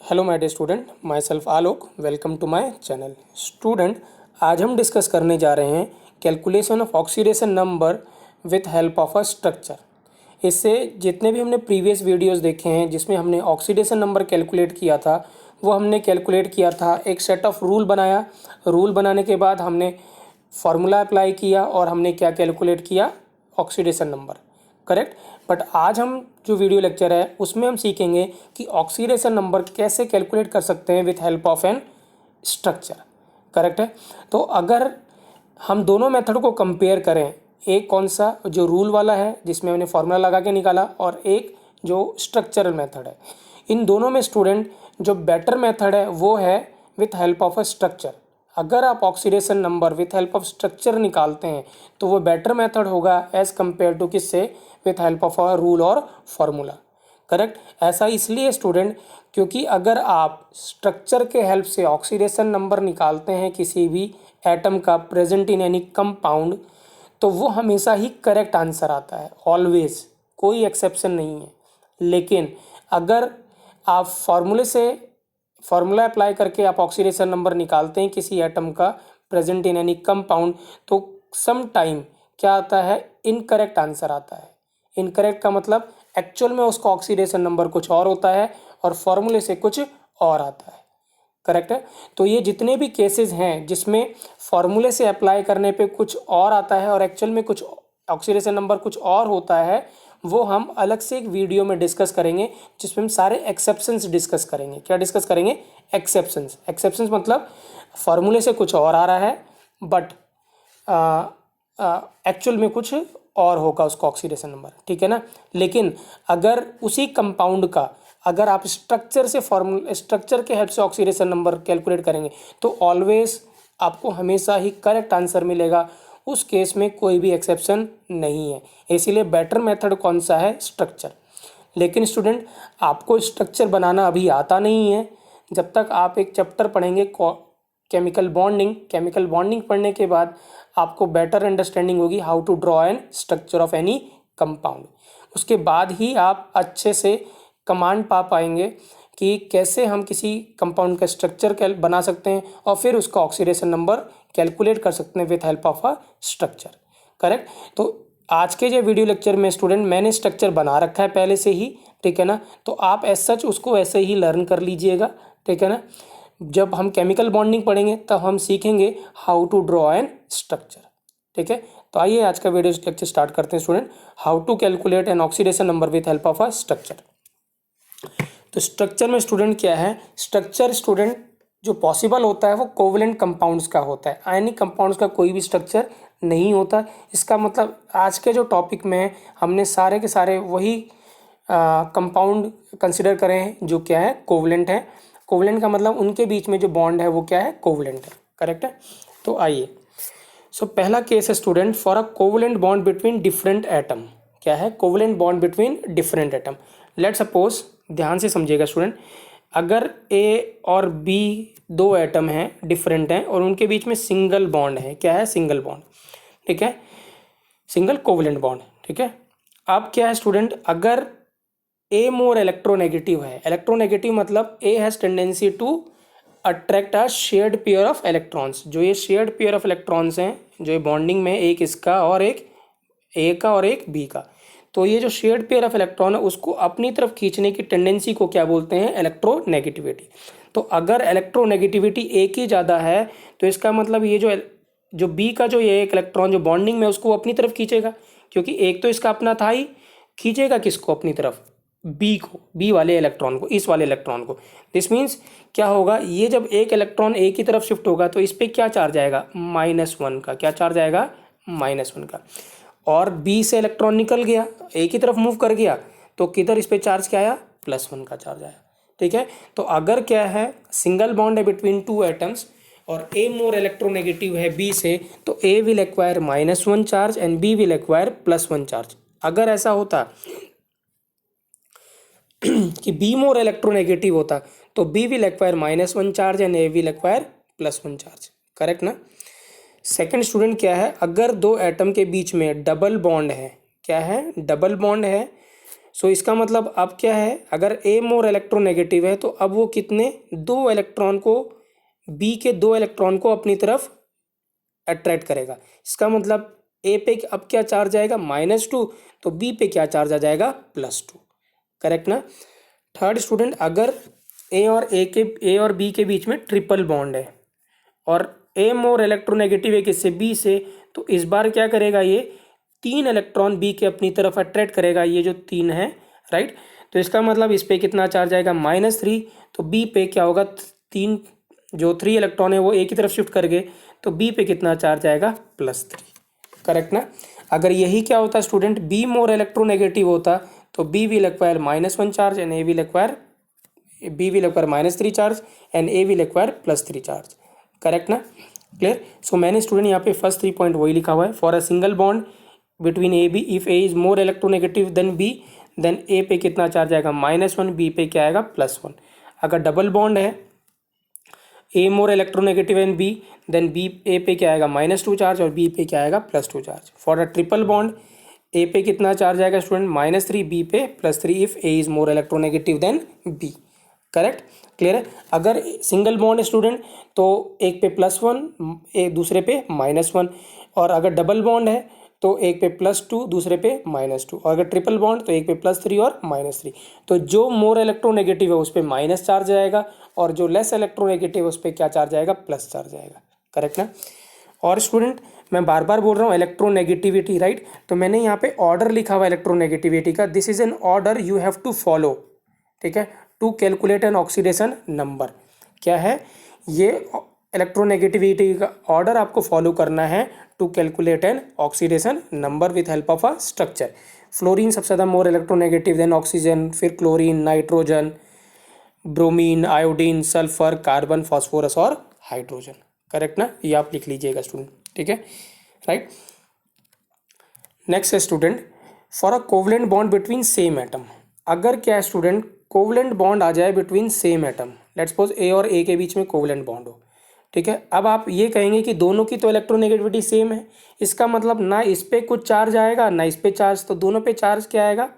Hello my dear student, myself Alok. Welcome to my channel. Student, आज हम discuss करने जा रहे हैं calculation of oxidation number with help of a structure. इससे जितने भी हमने प्रीवियस वीडियोस देखे हैं जिसमें हमने ऑक्सीडेशन नंबर कैलकुलेट किया था, वो हमने कैलकुलेट किया था, एक सेट ऑफ रूल बनाया। रूल बनाने के बाद हमने फार्मूला अप्लाई किया और हमने क्या कैलकुलेट किया, ऑक्सीडेशन नंबर। करेक्ट। बट आज हम जो वीडियो लेक्चर है उसमें हम सीखेंगे कि ऑक्सीडेशन नंबर कैसे कैलकुलेट कर सकते हैं with help of an structure. Correct है। तो अगर हम दोनों मेथड को कंपेयर करें, एक कौन सा जो रूल वाला है जिसमें हमने फार्मूला लगा के निकाला, और एक जो स्ट्रक्चरल मेथड है, इन दोनों में स्टूडेंट जो बेटर मेथड है वो है with help of a structure. अगर आप oxidation number with help of structure निकालते हैं तो वो बेटर मेथड होगा एज कंपेयर टू किससे, with help of a rule और फार्मूला। करेक्ट। ऐसा इसलिए स्टूडेंट क्योंकि अगर आप स्ट्रक्चर के हेल्प से ऑक्सीडेशन नंबर निकालते हैं किसी भी एटम का प्रेजेंट इन एनी कंपाउंड, तो वो हमेशा ही करेक्ट आंसर आता है, ऑलवेज, कोई एक्सेप्शन नहीं है। लेकिन अगर आप फार्मूला अप्लाई करके आप ऑक्सीडेशन नंबर निकालते हैं किसी एटम का प्रेजेंट इन एनी कंपाउंड, तो सम टाइम क्या आता है, इनकरेक्ट आंसर आता है। इनकरेक्ट का मतलब एक्चुअल में उसका ऑक्सीडेशन नंबर कुछ और होता है और फॉर्मूले से कुछ और आता है। करेक्ट है। तो ये जितने भी केसेस हैं जिसमें फॉर्मूले से अप्लाई करने पे कुछ और आता है और एक्चुअल में कुछ ऑक्सीडेशन नंबर कुछ और होता है, वो हम अलग से एक वीडियो में डिस्कस करेंगे जिसमें हम सारे एक्सेप्शंस डिस्कस करेंगे। क्या डिस्कस करेंगे? एक्सेप्शंस। एक्सेप्शंस मतलब फॉर्मूले से कुछ और आ रहा है बट एक्चुअल में कुछ और होगा उसका ऑक्सीडेशन नंबर, ठीक है ना। लेकिन अगर उसी कंपाउंड का अगर आप स्ट्रक्चर के हेल्प से ऑक्सीडेशन नंबर कैलकुलेट करेंगे तो ऑलवेज आपको हमेशा ही करेक्ट आंसर मिलेगा। उस केस में कोई भी एक्सेप्शन नहीं है। इसीलिए बेटर मेथड कौन सा है? स्ट्रक्चर। लेकिन स्टूडेंट, आपको स्ट्रक्चर बनाना अभी आता नहीं है। जब तक आप एक चैप्टर पढ़ेंगे केमिकल बॉन्डिंग पढ़ने के बाद आपको बेटर अंडरस्टैंडिंग होगी how to draw an structure of any compound. उसके बाद ही आप अच्छे से कमांड पा पाएंगे कि कैसे हम किसी कंपाउंड का स्ट्रक्चर बना सकते हैं और फिर उसका ऑक्सीडेशन नंबर कैलकुलेट कर सकते हैं with help of a structure. Correct. तो आज के जो वीडियो लेक्चर में स्टूडेंट मैंने स्ट्रक्चर बना रखा है पहले से ही, ठीक है ना। तो आप एज सच उसको ऐसे ही लर्न कर लीजिएगा, ठीक है ना। जब हम केमिकल बॉन्डिंग पढ़ेंगे तब हम सीखेंगे how to draw an structure, ठीक है। तो आइए आज का वीडियो लेक्चर स्टार्ट करते हैं student. How to calculate an oxidation number with help of a structure. तो स्ट्रक्चर में स्टूडेंट क्या है? स्ट्रक्चर स्टूडेंट जो पॉसिबल होता है वो कोवलेंट कंपाउंड्स का होता है। आयनिक कंपाउंड्स का कोई भी स्ट्रक्चर नहीं होता। इसका मतलब आज के जो टॉपिक में हमने सारे के सारे वही कंपाउंड कंसिडर करें हैं जो क्या है, कोवलेंट है। कोवलेंट का मतलब उनके बीच में जो बॉन्ड है वो क्या है, कोवलेंट है। करेक्ट है। तो आइए, पहला केस है student, for a covalent bond between different atom. क्या है? Covalent bond between different atom. Let suppose, ध्यान से समझिएगा स्टूडेंट, अगर ए और बी दो एटम हैं, डिफरेंट हैं, और उनके बीच में सिंगल बॉन्ड है। क्या है? सिंगल बॉन्ड, ठीक है, सिंगल कोवलेंट बॉन्ड, ठीक है। अब क्या है स्टूडेंट, अगर ए मोर इलेक्ट्रोनेगेटिव है, इलेक्ट्रोनेगेटिव मतलब A has tendency to attract a shared pair of electrons. जो ये शेयर्ड पेयर ऑफ इलेक्ट्रॉन्स हैं, जो ये बॉन्डिंग में एक इसका और एक ए का और एक बी का, तो ये जो शेयर्ड पेयर ऑफ इलेक्ट्रॉन है उसको अपनी तरफ खींचने की टेंडेंसी को क्या बोलते हैं? इलेक्ट्रोनेगेटिविटी। तो अगर इलेक्ट्रोनेगेटिविटी ए की ज़्यादा है तो इसका मतलब ये जो बी का जो ये एक इलेक्ट्रॉन जो बॉन्डिंग में उसको अपनी तरफ खींचेगा, क्योंकि एक तो इसका अपना था ही। खींचेगा किसको अपनी तरफ? बी को, बी वाले इलेक्ट्रॉन को, इस वाले इलेक्ट्रॉन को। दिस मीन्स क्या होगा, ये जब एक इलेक्ट्रॉन ए की तरफ शिफ्ट होगा तो इस पर क्या चार्ज आएगा? -1 का। क्या चार्ज आएगा? -1 का। और बी से इलेक्ट्रॉन निकल गया, ए की तरफ मूव कर गया, तो किधर इस पे चार्ज क्या आया? +1 का चार्ज आया, ठीक है। तो अगर क्या है, सिंगल बॉन्ड है बिटवीन टू एटम्स और ए मोर इलेक्ट्रोनेगेटिव है बी से, तो A will acquire -1 charge and B will acquire +1 charge. अगर ऐसा होता कि बी मोर इलेक्ट्रोनेगेटिव होता तो B will acquire -1 charge and A will acquire +1 charge. Correct ना। सेकंड स्टूडेंट क्या है, अगर दो एटम के बीच में डबल बॉन्ड है। क्या है? डबल बॉन्ड है। सो इसका मतलब अब क्या है, अगर ए मोर इलेक्ट्रोनेगेटिव है तो अब वो कितने, 2 इलेक्ट्रॉन को, बी के 2 इलेक्ट्रॉन को अपनी तरफ अट्रैक्ट करेगा। इसका मतलब ए पे अब क्या चार्ज आएगा, -2, तो बी पे क्या चार्ज आ जाएगा, +2। करेक्ट ना। थर्ड स्टूडेंट, अगर ए और बी के बीच में ट्रिपल बॉन्ड है और ए मोर इलेक्ट्रोनेगेटिव है किससे, बी से, तो इस बार क्या करेगा, ये 3 इलेक्ट्रॉन बी के अपनी तरफ अट्रैक्ट करेगा, ये जो 3 है, राइट। तो इसका मतलब इस पे कितना चार्ज आएगा, -3, तो बी पे क्या होगा, 3, जो 3 इलेक्ट्रॉन है वो ए की तरफ शिफ्ट कर गए, तो बी पे कितना चार्ज आएगा, +3। करेक्ट ना। अगर यही क्या होता स्टूडेंट, बी मोर इलेक्ट्रोनेगेटिव होता, तो B will acquire -1 charge and B will acquire -3 charge and A will acquire +3 charge. Correct ना, क्लियर। सो मैंने स्टूडेंट यहाँ पे फर्स्ट 3 पॉइंट वही लिखा हुआ है। For a single bond between A B, if A is more electronegative than B, then A पे कितना चार्ज आएगा, -1, बी पे क्या आएगा, +1। अगर डबल बॉन्ड है, A more electronegative and B, then B A पे क्या आएगा, -2 चार्ज और बी पे क्या आएगा, +2 charge. For a triple bond, A पे कितना चार्ज आएगा स्टूडेंट, -3, बी पे +3 if A is more electronegative than B. Correct, clear है। अगर सिंगल बॉन्ड है स्टूडेंट, तो एक पे +1, एक दूसरे पे -1, और अगर डबल बॉन्ड है तो एक पे +2, दूसरे पे -2, और अगर ट्रिपल बॉन्ड तो एक पे +3 और -3। तो जो मोर इलेक्ट्रोनेगेटिव है उस पर माइनस चार्ज आएगा, और जो लेस इलेक्ट्रोनेगेटिव है उस पर क्या चार्ज आएगा, प्लस चार्ज आएगा। करेक्ट ना। और स्टूडेंट मैं बार बार बोल रहा हूँ इलेक्ट्रोनेगेटिविटी, राइट। तो मैंने यहाँ पे ऑर्डर लिखा हुआ इलेक्ट्रोनेगेटिविटी का, this is an order you have to follow, ठीक है, to calculate an oxidation number. क्या है ये, इलेक्ट्रोनेगेटिविटी का ऑर्डर आपको फॉलो करना है to calculate an oxidation number with help of a structure. Fluorine सबसे ज़्यादा मोर इलेक्ट्रोनेगेटिव देन ऑक्सीजन, फिर chlorine, nitrogen, bromine, iodine, sulphur, carbon, phosphorus और हाइड्रोजन। करेक्ट ना, ये आप लिख लीजिएगा स्टूडेंट, ठीक है, राइट। नेक्स्ट है student, for a covalent bond between same atom. अगर क्या है स्टूडेंट, कोवलेंट बॉन्ड आ जाए between same atom, let's suppose A और ए के बीच में कोवलेंट बॉन्ड हो, ठीक है। अब आप ये कहेंगे कि दोनों की तो इलेक्ट्रोनेगेटिविटी सेम है, इसका मतलब ना इस पे कुछ चार्ज आएगा ना इस पे चार्ज, तो दोनों पे चार्ज क्या आएगा,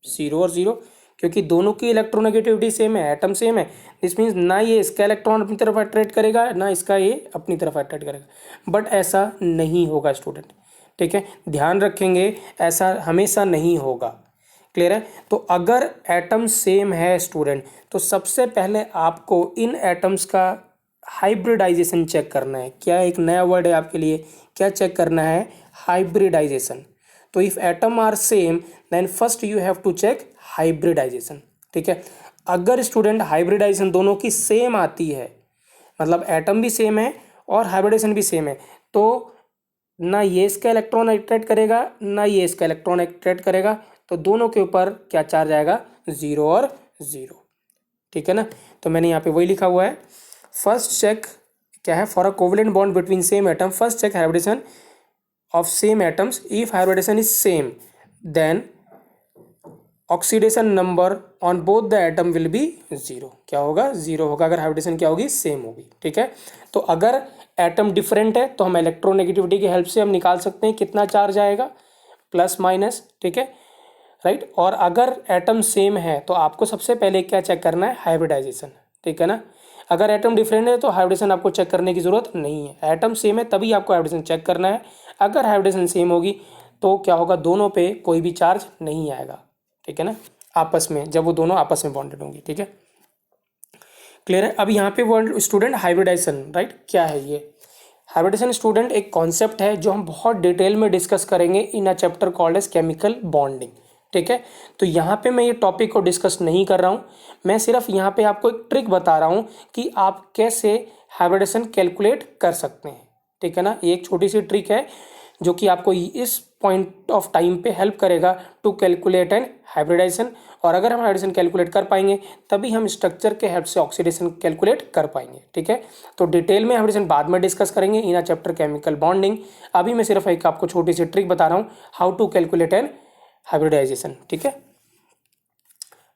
0 और 0, क्योंकि दोनों की इलेक्ट्रोनेगेटिविटी सेम है, एटम सेम है। दिस मीन्स ना ये इसका इलेक्ट्रॉन अपनी तरफ अट्रैक्ट करेगा ना इसका ये अपनी तरफ अट्रैक्ट करेगा। बट ऐसा नहीं होगा स्टूडेंट, ठीक है, ध्यान रखेंगे, ऐसा हमेशा नहीं होगा। क्लियर है। तो अगर एटम सेम है स्टूडेंट, तो सबसे पहले आपको इन एटम्स का हाइब्रिडाइजेशन चेक करना है। क्या एक नया वर्ड है आपके लिए, क्या चेक करना है, हाइब्रिडाइजेशन। तो if atom are same then first you have to check hybridization, ठीक है। अगर स्टूडेंट हाइब्रिडाइजेशन दोनों की सेम आती है, मतलब एटम भी सेम है और हाइब्रिडाइजेशन भी सेम है, तो ना ये इसका इलेक्ट्रॉन अट्रैक्ट करेगा ना ये इसका इलेक्ट्रॉन अट्रैक्ट करेगा, तो दोनों के ऊपर क्या चार्ज आएगा, 0 और 0, ठीक है ना। तो मैंने यहाँ पे वही लिखा हुआ है, फर्स्ट चेक क्या है, for a covalent bond between same atom, first check hybridization of same atoms, if hybridization is same then oxidation number on both the atom will be 0। क्या होगा, 0 होगा अगर हाइब्रिडेशन क्या होगी, सेम होगी, ठीक है। तो अगर एटम डिफरेंट है तो हम इलेक्ट्रोनेगेटिविटी की हेल्प से हम निकाल सकते हैं कितना चार्ज आएगा, प्लस माइनस, ठीक है, राइट। और अगर एटम सेम है तो आपको सबसे पहले क्या चेक करना है, हाइब्रिडाइजेशन, ठीक है ना। अगर एटम डिफरेंट है तो हाइब्रिडेशन आपको चेक करने की ज़रूरत नहीं है, एटम सेम है तभी आपको हाइब्रिडेशन चेक करना है। अगर हाइब्रिडेशन सेम होगी तो क्या होगा, दोनों पे कोई भी चार्ज नहीं आएगा, ठीक है ना, आपस में, जब वो दोनों आपस में बॉन्डेड होंगी, ठीक है, क्लियर है। अब यहाँ पे वर्ड स्टूडेंट हाइब्रिडाइजेशन, राइट, क्या है ये हाइब्रिडेशन स्टूडेंट, एक कॉन्सेप्ट है जो हम बहुत डिटेल में डिस्कस करेंगे in a chapter called as chemical bonding, ठीक है। तो यहाँ पे मैं ये टॉपिक को डिस्कस नहीं कर रहा हूँ, मैं सिर्फ यहाँ पे आपको एक ट्रिक बता रहा हूँ कि आप कैसे हाइब्रिडेशन कैलकुलेट कर सकते हैं, ठीक है ना। ये एक छोटी सी ट्रिक है जो कि आपको इस पॉइंट ऑफ टाइम पे हेल्प करेगा टू कैलकुलेट एंड हाइब्रिडाइजेशन। और अगर हम हाइब्रिडेशन कैलकुलेट कर पाएंगे तभी हम स्ट्रक्चर के हेल्प से ऑक्सीडेशन कैलकुलेट कर पाएंगे, ठीक है। तो डिटेल में हाइब्रिडेशन बाद में डिस्कस करेंगे in a chapter chemical bonding. अभी मैं सिर्फ एक आपको छोटी सी ट्रिक बता रहा हूँ how to calculate and hybridization, ठीक है।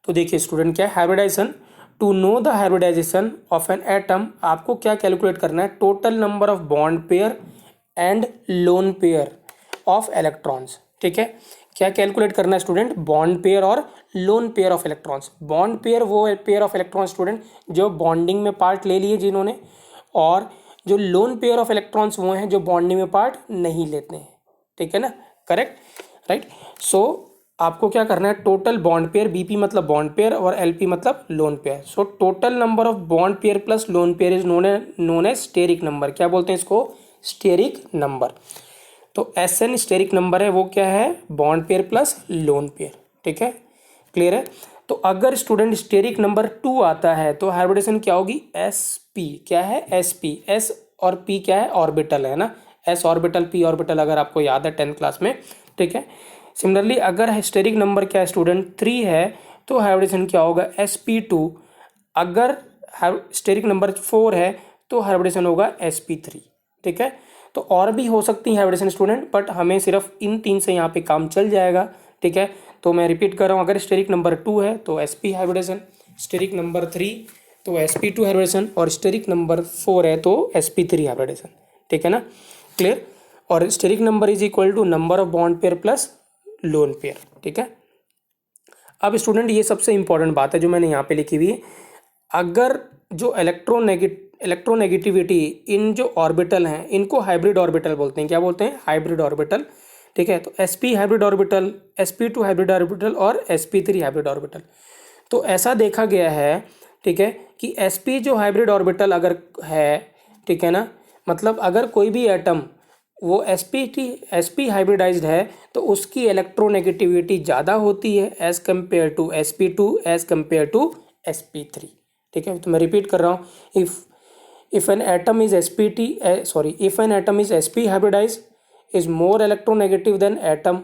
तो देखिए स्टूडेंट, क्या है hybridization, to know the hybridization of an atom, आपको क्या कैलकुलेट करना है, total number of bond pair and lone pair of electrons, ठीक है। क्या कैलकुलेट करना है स्टूडेंट? बॉन्ड पेयर और lone pair of electrons. Bond pair वो पेयर ऑफ इलेक्ट्रॉन स्टूडेंट जो बॉन्डिंग में पार्ट ले लिए जिन्होंने, और जो लोन पेयर ऑफ इलेक्ट्रॉन्स वो हैं जो बॉन्डिंग में पार्ट नहीं लेते हैं। ठीक है ना, करेक्ट, राइट। सो आपको क्या करना है, टोटल बॉन्ड पेयर, बीपी मतलब बॉन्ड पेयर और एलपी मतलब lone pair. So total number of bond pair plus lone pair is known as steric number. क्या बोलते हैं इसको? Steric number. तो एस एन स्टेरिक नंबर है, वो क्या है? Bond pair plus lone pair. ठीक है, क्लियर है। तो अगर स्टूडेंट स्टेरिक नंबर 2 आता है तो हाइब्रिडेशन क्या होगी? S P. क्या है? S P. एस और पी क्या है? ऑर्बिटल है ना, एस ऑर्बिटल पी ऑर्बिटल, अगर आपको याद है 10th क्लास में। ठीक है, सिमिलरली अगर स्टेरिक नंबर क्या है स्टूडेंट? 3 है तो हाइब्रिडेशन क्या होगा? S P 2। अगर स्टेरिक नंबर 4 है तो हाइब्रिडेशन होगा एस पी 3। ठीक है, तो और भी हो सकती है हाइब्रिडेशन स्टूडेंट, बट हमें सिर्फ इन 3 से यहाँ पे काम चल जाएगा। ठीक है, तो मैं रिपीट कर रहा हूँ, अगर स्टेरिक नंबर 2 है तो S P hybridization, steric number 3 तो एस पी 2 हाइब्रिडेशन, और स्टेरिक नंबर 4 है तो एस पी 3 हाइब्रिडेशन। ठीक है ना, क्लियर। और steric number is equal to number of bond pair plus lone pair. ठीक है, अब स्टूडेंट ये सबसे इंपॉर्टेंट बात है जो मैंने यहाँ पे लिखी हुई है, अगर जो इलेक्ट्रोनेगेटिविटी इन जो ऑर्बिटल हैं इनको हाइब्रिड ऑर्बिटल बोलते हैं। क्या बोलते हैं? Hybrid orbital. ठीक है, तो sp hybrid orbital, sp2 hybrid orbital और sp3 हाइब्रिड ऑर्बिटल। तो ऐसा देखा गया है, ठीक है, कि sp जो हाइब्रिड ऑर्बिटल अगर है, ठीक है ना, मतलब अगर कोई भी एटम वो sp हाइब्रिडाइज्ड है तो उसकी इलेक्ट्रोनेगेटिविटी ज़्यादा होती है as compare to sp2 as compare to sp3। ठीक है, तो मैं रिपीट कर रहा हूँ, if an atom is sp hybridized is more electronegative than atom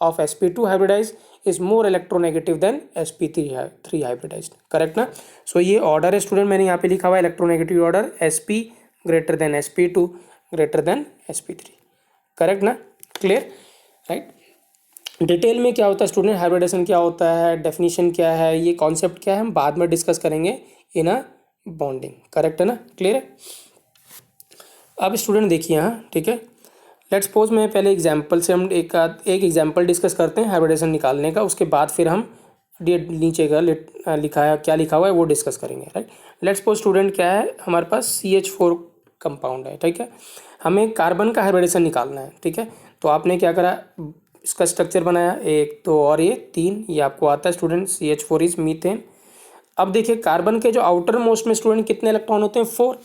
of sp2 hybridized is more electronegative than sp3 hybridized। Correct ना। सो ये ऑर्डर है स्टूडेंट, मैंने यहाँ पे लिखा हुआ है electronegative order, sp greater than sp2 greater than sp3। Correct ना, क्लियर, राइट। डिटेल में क्या होता है स्टूडेंट, हाइब्रिडेशन क्या होता है, डेफिनेशन क्या है, ये कॉन्सेप्ट क्या है, हम बाद में डिस्कस करेंगे इन अ बॉन्डिंग। करेक्ट है ना, क्लियर है। अब स्टूडेंट देखिए यहाँ, ठीक है, लेट्स सपोज मैं पहले एग्जांपल से हम एक एग्जांपल डिस्कस करते हैं हाइब्रिडेशन निकालने का, उसके बाद फिर हम नीचे का लिखा है, क्या लिखा हुआ है वो डिस्कस करेंगे, राइट। लेट्स सपोज स्टूडेंट क्या है, हमारे पास CH4 कंपाउंड है, ठीक है, हमें कार्बन का हाइब्रिडेशन निकालना है। ठीक है, तो आपने क्या करा, इसका स्ट्रक्चर बनाया 1 2 और ये 3, ये आपको आता है स्टूडेंट, CH4 इज मीथेन। अब देखिए कार्बन के जो आउटर मोस्ट में स्टूडेंट कितने इलेक्ट्रॉन होते हैं? 4।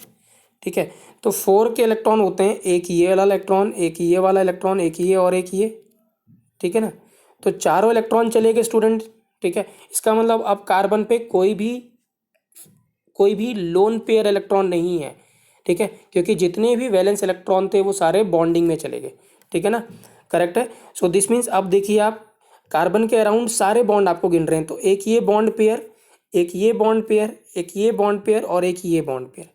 ठीक है, तो 4 के इलेक्ट्रॉन होते हैं, एक ये वाला इलेक्ट्रॉन, एक ये वाला इलेक्ट्रॉन, एक ये और एक ये। ठीक है ना, तो चारों इलेक्ट्रॉन चले गए स्टूडेंट। ठीक है, इसका मतलब अब कार्बन पे कोई भी लोन पेयर इलेक्ट्रॉन नहीं है। ठीक है, क्योंकि जितने भी वैलेंस इलेक्ट्रॉन थे वो सारे बॉन्डिंग में चले गए। ठीक है ना, करेक्ट है। सो दिस मीन्स अब देखिए आप कार्बन के अराउंड सारे बॉन्ड आपको गिन रहे हैं, तो एक ये बॉन्ड पेयर, एक ये बॉन्ड पेयर, एक ये बॉन्ड पेयर और एक ये बॉन्ड पेयर।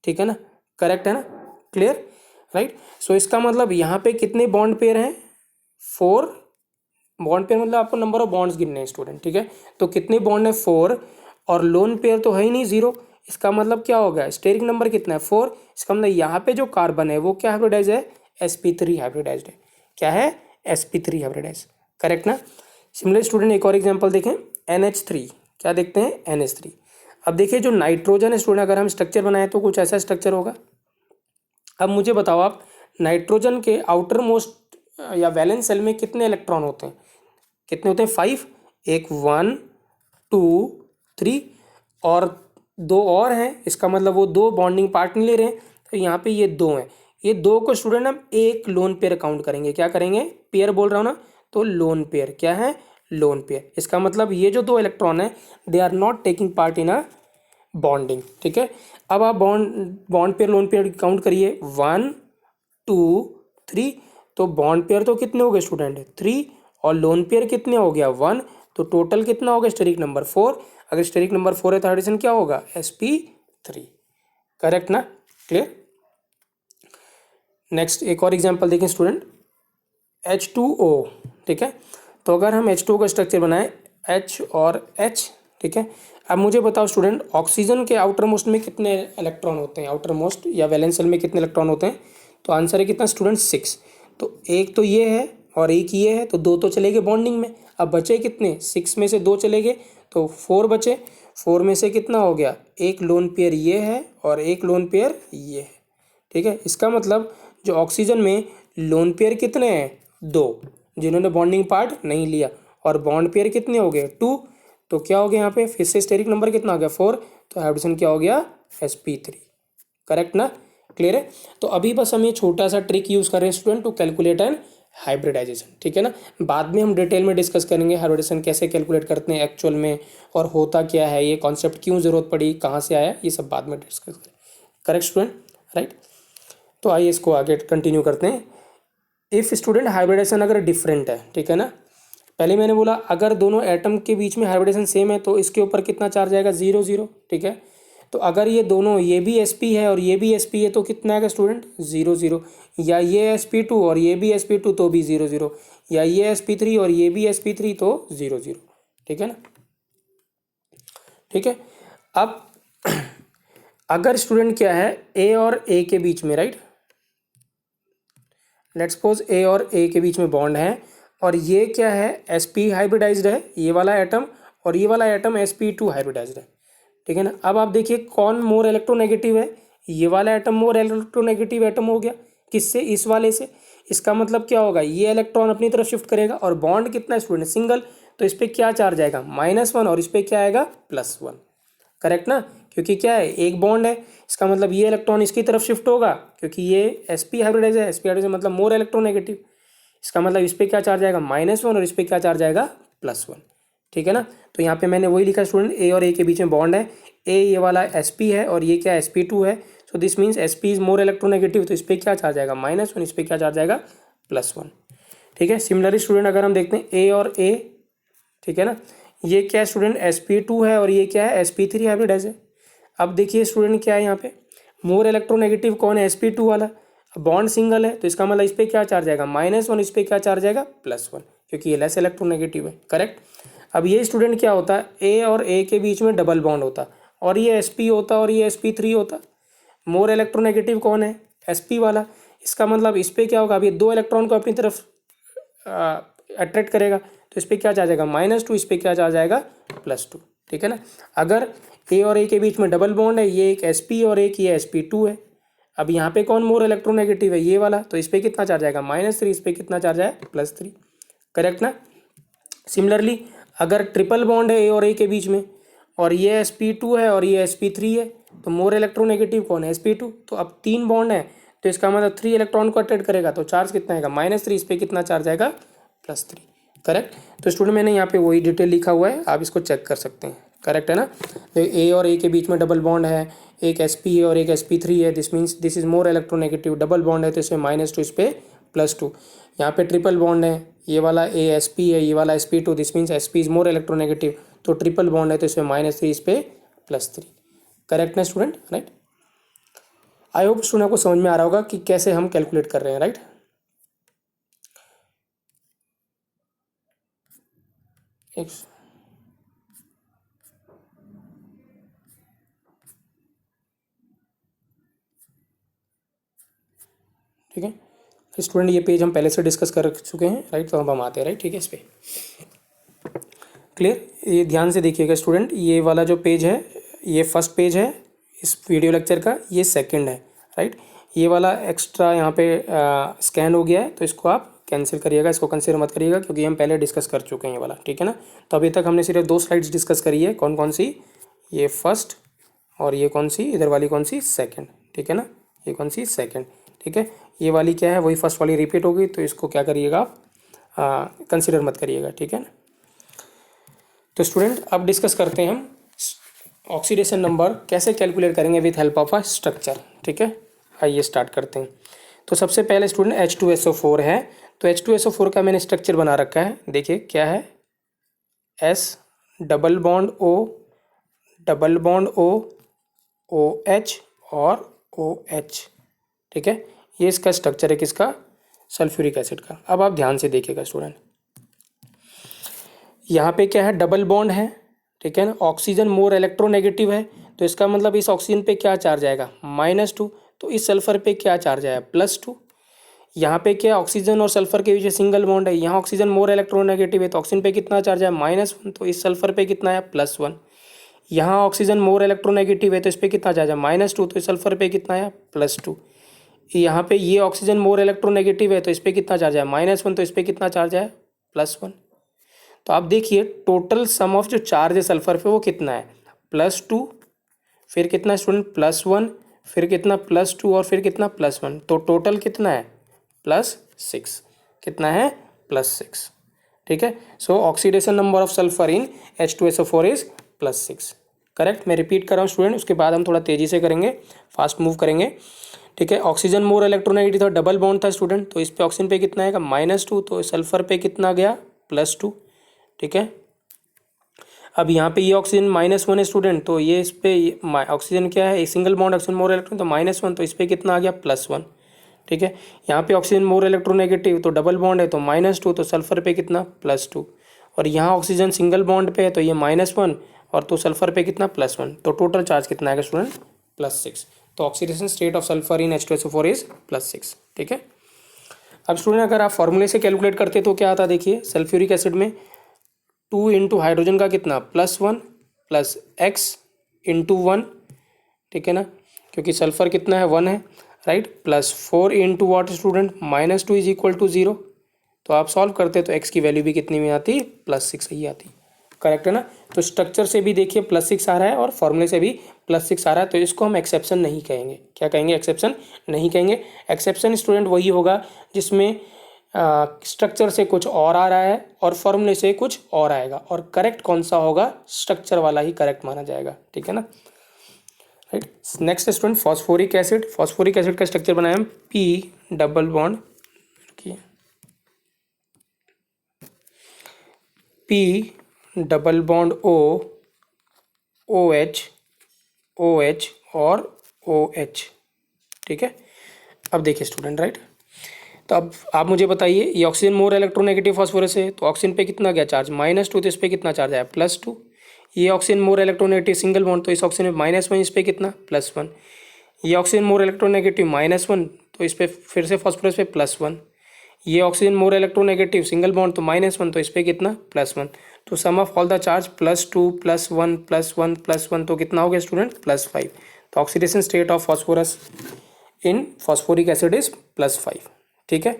ठीक है ना, करेक्ट है ना, क्लियर, राइट। सो इसका मतलब यहाँ पे कितने बॉन्ड पेयर हैं? 4 बॉन्ड पेयर, मतलब आपको नंबर ऑफ बॉन्ड्स गिनने हैं स्टूडेंट। ठीक है, तो कितने बॉन्ड है? 4, और लोन पेयर तो है ही नहीं, 0। इसका मतलब क्या होगा, स्टेरिक नंबर कितना है? 4। इसका मतलब यहाँ पे जो कार्बन है वो क्या हाइब्रिडाइज है? sp3 हाइब्रिडाइज है। क्या है? sp3 hybridize. करेक्ट ना। सिमिलर स्टूडेंट एक और एग्जांपल देखें, NH3। क्या देखते हैं? NH3। अब देखिए जो नाइट्रोजन है स्टूडेंट, अगर हम स्ट्रक्चर बनाए तो कुछ ऐसा स्ट्रक्चर होगा। अब मुझे बताओ आप, नाइट्रोजन के आउटर मोस्ट या वैलेंस सेल में कितने इलेक्ट्रॉन होते हैं? कितने होते हैं? 5। एक 1 2 3 और 2 और हैं, इसका मतलब वो 2 बॉन्डिंग पार्ट नहीं ले रहे हैं, तो यहाँ पे ये 2 हैं। ये 2 को स्टूडेंट हम एक लोन पेयर काउंट करेंगे। क्या करेंगे? पेयर बोल रहा हूँ ना, तो लोन पेयर। क्या है? Lone pair. इसका मतलब ये जो 2 इलेक्ट्रॉन है they are not taking part in a bonding. ठीक है, अब आप bond pair lone pair count करिए, 1 2 3। तो बॉन्ड पेयर तो कितने हो गए स्टूडेंट? 3, और लोन पेयर कितने हो गया? 1। तो टोटल कितना होगा? Steric number 4। अगर स्टेरिक नंबर 4 है तो हाइड्रोजन क्या होगा? sp3। करेक्ट ना, क्लियर। नेक्स्ट एक और एग्जांपल देखें स्टूडेंट, H2O। ठीक है, तो अगर हम H2O का स्ट्रक्चर बनाए, H और H, ठीक है। अब मुझे बताओ स्टूडेंट, ऑक्सीजन के आउटर मोस्ट में कितने इलेक्ट्रॉन होते हैं? आउटर मोस्ट या वैलेंस सेल में कितने इलेक्ट्रॉन होते हैं? तो आंसर है कितना स्टूडेंट? 6। तो एक तो ये है और एक ये है, तो 2 तो चले गए बॉन्डिंग में। अब बचे कितने, 6 में से 2 चले गए तो 4 बचे। 4 में से कितना हो गया, एक लोन पेयर ये है और एक लोन पेयर ये है, ठीक है। इसका मतलब जो ऑक्सीजन में लोन पेयर कितने हैं, 2, जिन्होंने बॉन्डिंग पार्ट नहीं लिया, और बॉन्ड पेयर कितने हो गए, 2। तो क्या हो गया यहाँ पे फिर से स्टेरिक नंबर कितना हो गया, 4। तो हाइब्रिडेशन क्या हो गया, sp3। करेक्ट ना, क्लियर है। तो अभी बस हम ये छोटा सा ट्रिक यूज़ कर रहे हैं student to calculate an hybridization, ठीक है ना। बाद में हम डिटेल में डिस्कस करेंगे हाइब्रिडाइजेशन कैसे कैलकुलेट करते हैं एक्चुअल में, और होता क्या है, ये कॉन्सेप्ट क्यों ज़रूरत पड़ी, कहाँ से आया, ये सब बाद में डिस्कस करें। Correct student, right. तो आइए इसको आगे कंटिन्यू करते हैं। इफ़ स्टूडेंट हाइब्रिडेशन अगर डिफरेंट है, ठीक है ना, पहले मैंने बोला अगर दोनों एटम के बीच में हाइब्रिडेशन सेम है तो इसके ऊपर कितना चार्ज आएगा, 0 0, ठीक है। तो अगर ये दोनों, ये भी sp है और ये भी sp है, तो कितना आएगा स्टूडेंट, 0 0। या ये sp2 और ये भी sp2 तो भी 0 0, या ये sp3 और ये भी sp3 तो 0 0, ठीक है ना, ठीक है। अब अगर स्टूडेंट क्या है, a और a के बीच में, राइट, लेट्स सपोज a और a के बीच में बॉन्ड है, और ये क्या है, sp हाइब्रिडाइज्ड है ये वाला एटम, और ये वाला एटम sp2 हाइब्रिडाइज्ड है, ठीक है ना। अब आप देखिए कौन मोर इलेक्ट्रोनेगेटिव है, ये वाला एटम मोर इलेक्ट्रोनेगेटिव एटम हो गया, किससे, इस वाले से। इसका मतलब क्या होगा, ये इलेक्ट्रॉन अपनी तरफ शिफ्ट करेगा, और बॉन्ड कितना है स्टूडेंट, सिंगल, तो इस पर क्या चार्ज आएगा, -1, और इस पर क्या आएगा, +1। करेक्ट ना, क्योंकि क्या है, एक बॉन्ड है, इसका मतलब ये इलेक्ट्रॉन इसकी तरफ शिफ्ट होगा, क्योंकि ये sp हाइब्रिडाइज है, sp हाइब्रिडाइज मतलब मोर इलेक्ट्रोनेगेटिव। इसका मतलब इस पर क्या चार्ज आएगा, -1, और इस पर क्या चार्ज आएगा, +1, ठीक है ना। तो यहाँ पे मैंने वही लिखा स्टूडेंट, a और a के बीच में बॉन्ड है, a ये वाला sp है और ये क्या sp2 है, so this means sp is more electronegative, तो इस पर क्या चार्ज आएगा, -1, इस पर क्या चार्ज आएगा, +1, ठीक है। सिमिलरली स्टूडेंट अगर हम देखते हैं a और a, ठीक है ना, ये क्या है स्टूडेंट, sp2 है और ये क्या है, sp3 हाइब्रिडाइज है। अब देखिए स्टूडेंट क्या है यहाँ पे, मोर इलेक्ट्रोनेगेटिव कौन है, sp2 वाला, बॉन्ड सिंगल है, तो इसका मतलब इस पर क्या चार्ज आएगा, -1, इस पर क्या चार्ज आएगा, +1, क्योंकि ये लेस इलेक्ट्रोनेगेटिव है, करेक्ट। अब ये स्टूडेंट क्या होता है, a और a के बीच में डबल बॉन्ड होता, और ये sp होता और ये sp3 होता। मोर इलेक्ट्रोनेगेटिव कौन है, sp वाला, इसका मतलब इस पर क्या होगा, अभी 2 इलेक्ट्रॉन को अपनी तरफ अट्रैक्ट करेगा, तो इस पर क्या चार्ज आएगा, -2, इस पर क्या चार्ज आएगा, +2, ठीक है ना। अगर a और a के बीच में डबल बॉन्ड है, ये एक sp और एक ये sp2 है, अब यहाँ पे कौन मोर इलेक्ट्रोनेगेटिव है, ये वाला, तो इस पर कितना चार्ज आएगा, -3, इस पर कितना चार्ज आएगा, +3, करेक्ट ना। सिमिलरली अगर ट्रिपल बॉन्ड है a और a के बीच में, और ये sp2 है और ये sp3 है, तो मोर इलेक्ट्रोनेगेटिव कौन है, sp2। तो अब 3 बॉन्ड है, तो इसका मतलब 3 इलेक्ट्रॉन को अट्रैक्ट करेगा, तो चार्ज कितना आएगा, -3, इस पर कितना चार्ज आएगा, +3, करेक्ट। तो स्टूडेंट मैंने यहाँ पे वही डिटेल लिखा हुआ है, आप इसको चेक कर सकते हैं, करेक्ट है ना। तो a और a के बीच में डबल बॉन्ड है, एक sp है और एक sp3 है, this means this is more electronegative, double bond है तो इसमें -2, इस पर +2। यहाँ पे ट्रिपल बॉन्ड है, ये वाला a sp है, ये वाला sp2, this means sp is more electronegative, तो ट्रिपल बॉन्ड है तो इसमें -3, इस पर +3, करेक्ट ना student, right. I hope student आपको समझ में आ रहा होगा कि कैसे हम कैलकुलेट कर रहे हैं, राइट। ठीक है स्टूडेंट, ये पेज हम पहले से डिस्कस कर चुके हैं, राइट। तो अब हम आते हैं, राइट, ठीक है, इस पर क्लियर। ये ध्यान से देखिएगा स्टूडेंट, ये वाला जो पेज है, ये फर्स्ट पेज है इस वीडियो लेक्चर का, ये सेकंड है, राइट। ये वाला एक्स्ट्रा यहाँ पे स्कैन हो गया है, तो इसको आप कैंसिल करिएगा, इसको कंसिडर मत करिएगा, क्योंकि हम पहले डिस्कस कर चुके हैं ये वाला, ठीक है ना। तो अभी तक हमने सिर्फ 2 स्लाइड्स डिस्कस करी है, कौन कौन सी, ये फर्स्ट, और ये कौन सी, इधर वाली कौन सी, सेकेंड, ठीक है ना, ये कौन सी, सेकेंड, ठीक है। ये वाली क्या है, वही फर्स्ट वाली रिपीट होगी, तो इसको क्या करिएगा आप, कंसिडर मत करिएगा, ठीक है ना। तो स्टूडेंट अब डिस्कस करते हैं हम ऑक्सीडेशन नंबर कैसे कैलकुलेट करेंगे with help of a structure, ठीक है। आइए स्टार्ट करते हैं। तो सबसे पहले स्टूडेंट H2SO4 है, तो H2SO4 का मैंने स्ट्रक्चर बना रखा है, देखिए क्या है, S double bond O double bond O OH और OH, ठीक है। ये इसका स्ट्रक्चर है किसका, सल्फ्यूरिक एसिड का। अब आप ध्यान से देखिएगा स्टूडेंट, यहाँ पे क्या है, डबल बॉन्ड है, ठीक है ना, ऑक्सीजन मोर इलेक्ट्रोनेगेटिव है, तो इसका मतलब इस ऑक्सीजन पे क्या चार्ज आएगा, -2, तो इस सल्फर पे क्या चार्ज आएगा, +2। यहाँ पे क्या ऑक्सीजन और सल्फर के बीच सिंगल बॉन्ड है, यहाँ ऑक्सीजन मोर इलेक्ट्रोनेगेटिव है तो ऑक्सीजन पे कितना चार्ज है -1, तो इस सल्फर पे कितना है +1। यहाँ ऑक्सीजन मोर इलेक्ट्रोनेगेटिव है तो इस पर कितना चार्ज है -2, तो इस सल्फर पे कितना है +2। यहाँ पे ये ऑक्सीजन मोर इलेक्ट्रोनेगेटिव है तो इस पर कितना चार्ज है -1, तो इस पर कितना चार्ज है +1। तो आप देखिए टोटल सम ऑफ जो चार्ज है सल्फर पे वो कितना है +2, फिर कितना स्टूडेंट +1, फिर कितना +2 और फिर कितना +1, तो टोटल कितना है +6। कितना है +6। ठीक है, सो oxidation number of sulphur in H2SO4 is +6। Correct. मैं रिपीट कर रहा हूँ स्टूडेंट, उसके बाद हम थोड़ा तेजी से करेंगे, फास्ट मूव करेंगे। ठीक है, ऑक्सीजन मोर इलेक्ट्रोनेगेटिव था, डबल बॉन्ड था स्टूडेंट, तो इस पे ऑक्सीजन पे कितना आएगा -2, तो सल्फर पे कितना गया +2। ठीक है, अब यहाँ पे ये ऑक्सीजन -1 है स्टूडेंट, तो ये इस पे ऑक्सीजन क्या है, single bond oxygen more electron, तो -1, तो इस पे कितना आ गया +1। ठीक है, यहाँ पे ऑक्सीजन मोर इलेक्ट्रोनेगेटिव तो डबल बॉन्ड है तो -2, तो सल्फर पे कितना +2, और यहाँ ऑक्सीजन सिंगल बॉन्ड पे है तो ये -1 और तो सल्फर पे कितना +1, तो टोटल चार्ज कितना आएगा स्टूडेंट +6। तो oxidation state of sulphur in H2SO4 is +6। ठीक है, अब स्टूडेंट अगर आप फॉर्मूले से कैलकुलेट करते तो क्या आता, देखिए सल्फ्यूरिक एसिड में 2 इंटू हाइड्रोजन का कितना +1 प्लस x इंटू 1, ठीक है ना, क्योंकि सल्फर कितना है 1 है, right, +4 into what student -2 is equal to 0। तो आप सॉल्व करते तो x की वैल्यू भी कितनी में आती +6 ही आती। करेक्ट है ना, तो स्ट्रक्चर से भी देखिए +6 आ रहा है और फॉर्मूले से भी +6 आ रहा है, तो इसको हम एक्सेप्शन नहीं कहेंगे। क्या कहेंगे, एक्सेप्शन नहीं कहेंगे। एक्सेप्शन स्टूडेंट वही होगा जिसमें स्ट्रक्चर से कुछ और आ रहा है और फॉर्मूले से कुछ और आएगा, और करेक्ट कौन सा होगा, स्ट्रक्चर वाला ही करेक्ट माना जाएगा। ठीक है ना, right. Next student phosphoric acid. Phosphoric acid का स्ट्रक्चर बनाया हम P double bond P double bond O, OH, OH और OH। ठीक है, अब देखिए स्टूडेंट, राइट, तो अब आप मुझे बताइए, ये ऑक्सीजन मोर इलेक्ट्रोनेगेटिव फॉस्फोरस है तो ऑक्सीजन पे कितना गया चार्ज -2, तो इस पे कितना चार्ज आया +2। ये oxygen more electronegative single bond, तो इस ऑक्सीजन में -1, इस पे कितना +1। ये ऑक्सीजन मोर इलेक्ट्रोनेगेटिव -1, तो इस पे फिर से फॉस्फोरस पे +1। ये oxygen more electronegative single bond तो -1, तो इस पे कितना +1। तो sum of all the charge +2 +1 +1 +1, तो कितना हो गया स्टूडेंट +5। तो oxidation state of phosphorus in phosphoric acid is +5। ठीक है,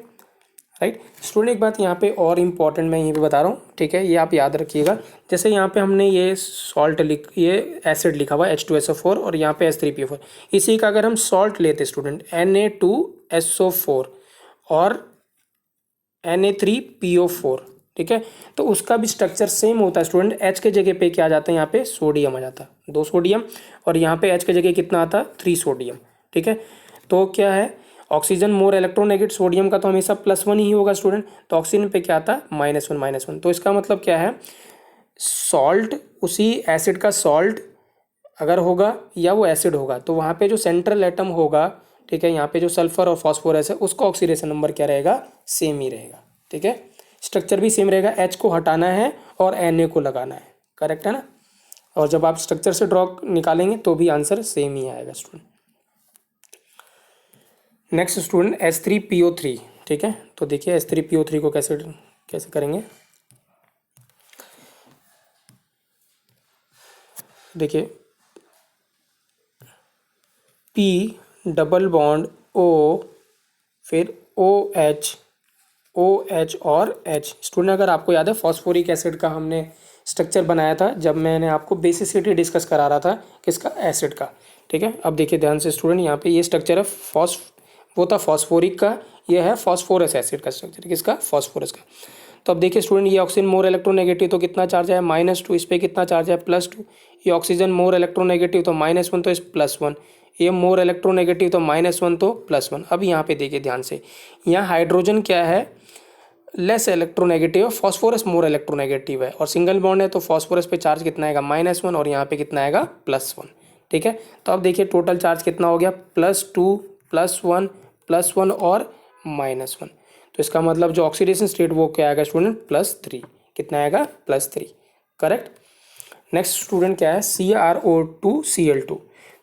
राइट। स्टूडेंट एक बात यहाँ पे और इम्पॉर्टेंट मैं यहीं पे बता रहा हूँ, ठीक है, ये आप याद रखिएगा। जैसे यहाँ पे हमने ये ये एसिड लिखा हुआ H2SO4 और यहाँ पे H3PO4, इसी का अगर हम सॉल्ट लेते स्टूडेंट Na2SO4 और Na3PO4, ठीक है, तो उसका भी स्ट्रक्चर सेम होता है स्टूडेंट। H के जगह पे क्या आ जाता है, यहाँ पे सोडियम आ जाता है, 2 सोडियम, और यहाँ पे H के जगह कितना आता है 3 सोडियम। ठीक है, तो क्या है, ऑक्सीजन मोर इलेक्ट्रोनेगेटिव सोडियम का तो हमेशा +1 ही होगा स्टूडेंट, तो ऑक्सीजन पे क्या आता है -1। तो इसका मतलब क्या है, सॉल्ट, उसी एसिड का सॉल्ट अगर होगा या वो एसिड होगा तो वहाँ पे जो सेंट्रल एटम होगा, ठीक है, यहाँ पे जो सल्फर और फॉस्फोरस है उसका ऑक्सीडेशन नंबर क्या रहेगा, सेम ही रहेगा। ठीक है, स्ट्रक्चर भी सेम रहेगा, H को हटाना है और Na को लगाना है। करेक्ट है ना, और जब आप स्ट्रक्चर से ड्रॉ निकालेंगे तो भी आंसर सेम ही आएगा स्टूडेंट। Next student H3PO3। ठीक है, तो देखिए H3PO3 को कैसे करेंगे। देखिए P डबल बॉन्ड O, फिर OH, OH और H। स्टूडेंट अगर आपको याद है फॉस्फोरिक एसिड का हमने स्ट्रक्चर बनाया था जब मैंने आपको बेसिसिटी डिस्कस करा रहा था किसका, एसिड का। ठीक है, अब देखिए ध्यान से स्टूडेंट, यहाँ पे ये स्ट्रक्चर है वो था फॉस्फोरिक का, ये है फॉस्फोरस एसिड का स्ट्रक्चर, किसका, फॉस्फोरस का। तो अब देखिए स्टूडेंट, ये ऑक्सीजन मोर इलेक्ट्रोनेगेटिव तो कितना चार्ज है -2, इस पर कितना चार्ज है +2। ये ऑक्सीजन मोर इलेक्ट्रोनेगेटिव तो -1, तो इस +1। ये मोर इलेक्ट्रोनेगेटिव तो -1 तो +1। अब यहाँ पे देखिए ध्यान से, यहाँ हाइड्रोजन क्या है, लेस इलेक्ट्रोनेगेटिव है, फॉस्फोरस मोर इलेक्ट्रोनेगेटिव है, और सिंगल बॉन्ड है तो फॉस्फोरस पे चार्ज कितना आएगा -1 और यहाँ पे कितना आएगा +1। ठीक है, तो अब देखिए टोटल चार्ज कितना हो गया, +2 +1 और -1। तो इसका मतलब जो ऑक्सीडेशन स्टेट वो क्या आएगा स्टूडेंट, +3। कितना आएगा, +3। करेक्ट। नेक्स्ट स्टूडेंट क्या है, CrO2Cl2।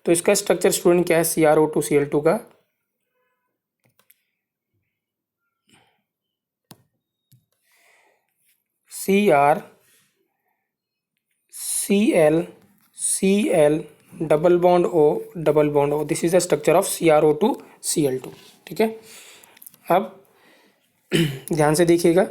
तो इसका स्ट्रक्चर स्टूडेंट क्या है, CrO2Cl2 का, CrCl double bond O, this is the structure of CrO2Cl2। ठीक है, अब ध्यान से देखिएगा,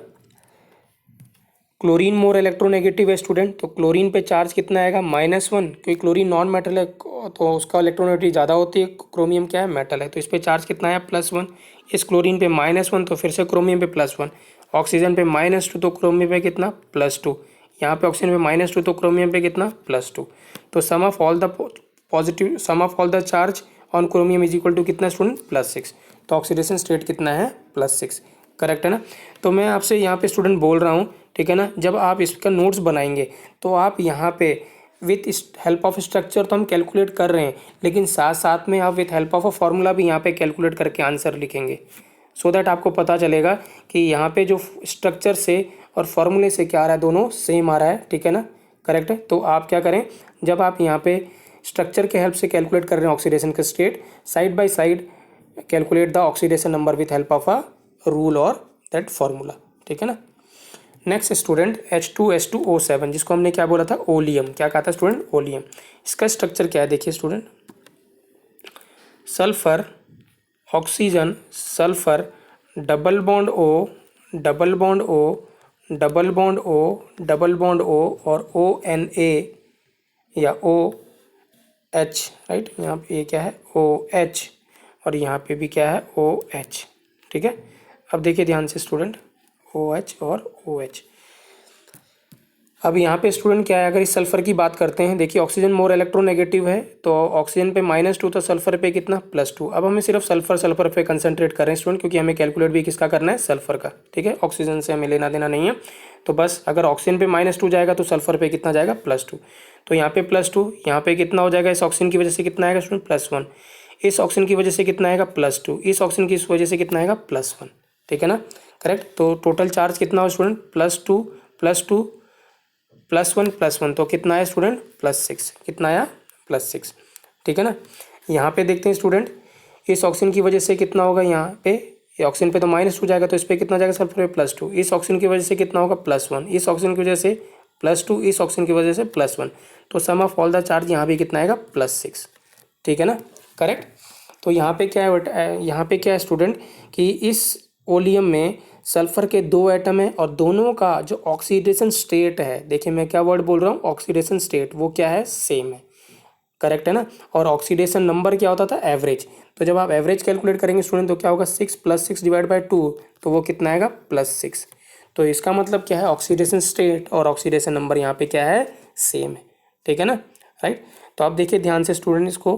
क्लोरीन मोर इलेक्ट्रोनेगेटिव है स्टूडेंट, तो क्लोरीन पे चार्ज कितना आएगा -1, क्योंकि क्लोरीन नॉन मेटल है तो उसका इलेक्ट्रोनेगेटिविटी ज़्यादा होती है, क्रोमियम क्या है मेटल है, तो इस पे चार्ज कितना आया +1। इस क्लोरीन पे -1 तो फिर से क्रोमियम पे +1, ऑक्सीजन पे -2 तो क्रोमियम पे कितना +2, यहाँ पे ऑक्सीजन पे -2 तो क्रोमियम पे कितना +2। तो sum of all the charge on chromium is equal to कितना स्टूडेंट +6, तो ऑक्सीडेशन स्टेट कितना है +6, करेक्ट है ना। तो मैं आपसे यहाँ पे स्टूडेंट बोल रहा हूँ, ठीक है ना, जब आप इसका नोट्स बनाएंगे तो आप यहाँ पे विथ हेल्प ऑफ स्ट्रक्चर तो हम कैलकुलेट कर रहे हैं, लेकिन साथ साथ में आप with help of a formula भी यहाँ पे कैलकुलेट करके आंसर लिखेंगे, सो दैट आपको पता चलेगा कि यहाँ पे जो स्ट्रक्चर से और फॉर्मूले से क्या आ रहा है, दोनों सेम आ रहा है, ठीक है ना, करेक्ट है। तो आप क्या करें, जब आप यहाँ पे स्ट्रक्चर के हेल्प से कैलकुलेट कर रहे हैं ऑक्सीडेशन का state, side by side calculate the oxidation number with help of a rule और दैट फॉर्मूला, ठीक है ना। नेक्स्ट स्टूडेंट H2SO7, जिसको हमने क्या बोला था, ओलियम, क्या कहा था स्टूडेंट, ओलियम। इसका स्ट्रक्चर क्या है देखिए student, sulphur, oxygen, sulphur, double bond O, double bond O, double bond O, double bond O और ONA या OH, राइट, यहाँ पे ये क्या है OH और यहाँ पे भी क्या है OH, ठीक है। अब देखिए ध्यान से स्टूडेंट, OH और OH। अब यहाँ पे स्टूडेंट क्या है, अगर इस सल्फर की बात करते हैं, देखिए ऑक्सीजन मोर इलेक्ट्रोनेगेटिव है, तो ऑक्सीजन पे -2 तो सल्फर पे कितना +2। अब हमें सिर्फ सल्फर पे कंसंट्रेट कर रहे हैं स्टूडेंट, क्योंकि हमें कैलकुलेट भी किसका करना है, सल्फर का, ठीक है, ऑक्सीजन से हमें लेना देना नहीं है। तो बस अगर ऑक्सीजन पे -2 जाएगा तो सल्फर पे कितना जाएगा +2, तो यहाँ पे +2, यहाँ पे कितना हो जाएगा, इस ऑक्सीजन की वजह से कितना आएगा स्टूडेंट +1, इस ऑक्सीजन की वजह से कितना आएगा +2, इस ऑक्सीजन की वजह से कितना आएगा +1, ठीक है ना, करेक्ट। तो टोटल चार्ज कितना हो स्टूडेंट, +2 +2 +1 तो कितना है स्टूडेंट +6, कितना आया +6, ठीक है ना। यहाँ पे देखते हैं स्टूडेंट, इस ऑक्सीजन की वजह से कितना होगा, यहाँ पे ये ऑक्सीजन पे तो -2 जाएगा, तो इस पर कितना जाएगा सल्फर पे +2, इस ऑक्सीजन की वजह से कितना होगा +1, इस ऑक्सीजन की वजह से +2, इस ऑक्सीजन की वजह से +1, तो sum of all the charge यहाँ पे कितना आएगा +6, ठीक है ना, करेक्ट। तो यहाँ पे क्या है, यहाँ पे क्या है स्टूडेंट कि इस ओलियम में सल्फर के 2 एटम है और दोनों का जो ऑक्सीडेशन स्टेट है, देखिए मैं क्या वर्ड बोल रहा हूँ, ऑक्सीडेशन स्टेट, वो क्या है, सेम है, करेक्ट है ना। और ऑक्सीडेशन नंबर क्या होता था, एवरेज, तो जब आप एवरेज कैलकुलेट करेंगे स्टूडेंट तो क्या होगा, 6 + 6 / 2, तो वो कितना आएगा +6। तो इसका मतलब क्या है, ऑक्सीडेशन स्टेट और ऑक्सीडेशन नंबर यहाँ पे क्या है, सेम है, ठीक है ना, राइट। तो आप देखिए ध्यान से स्टूडेंट इसको,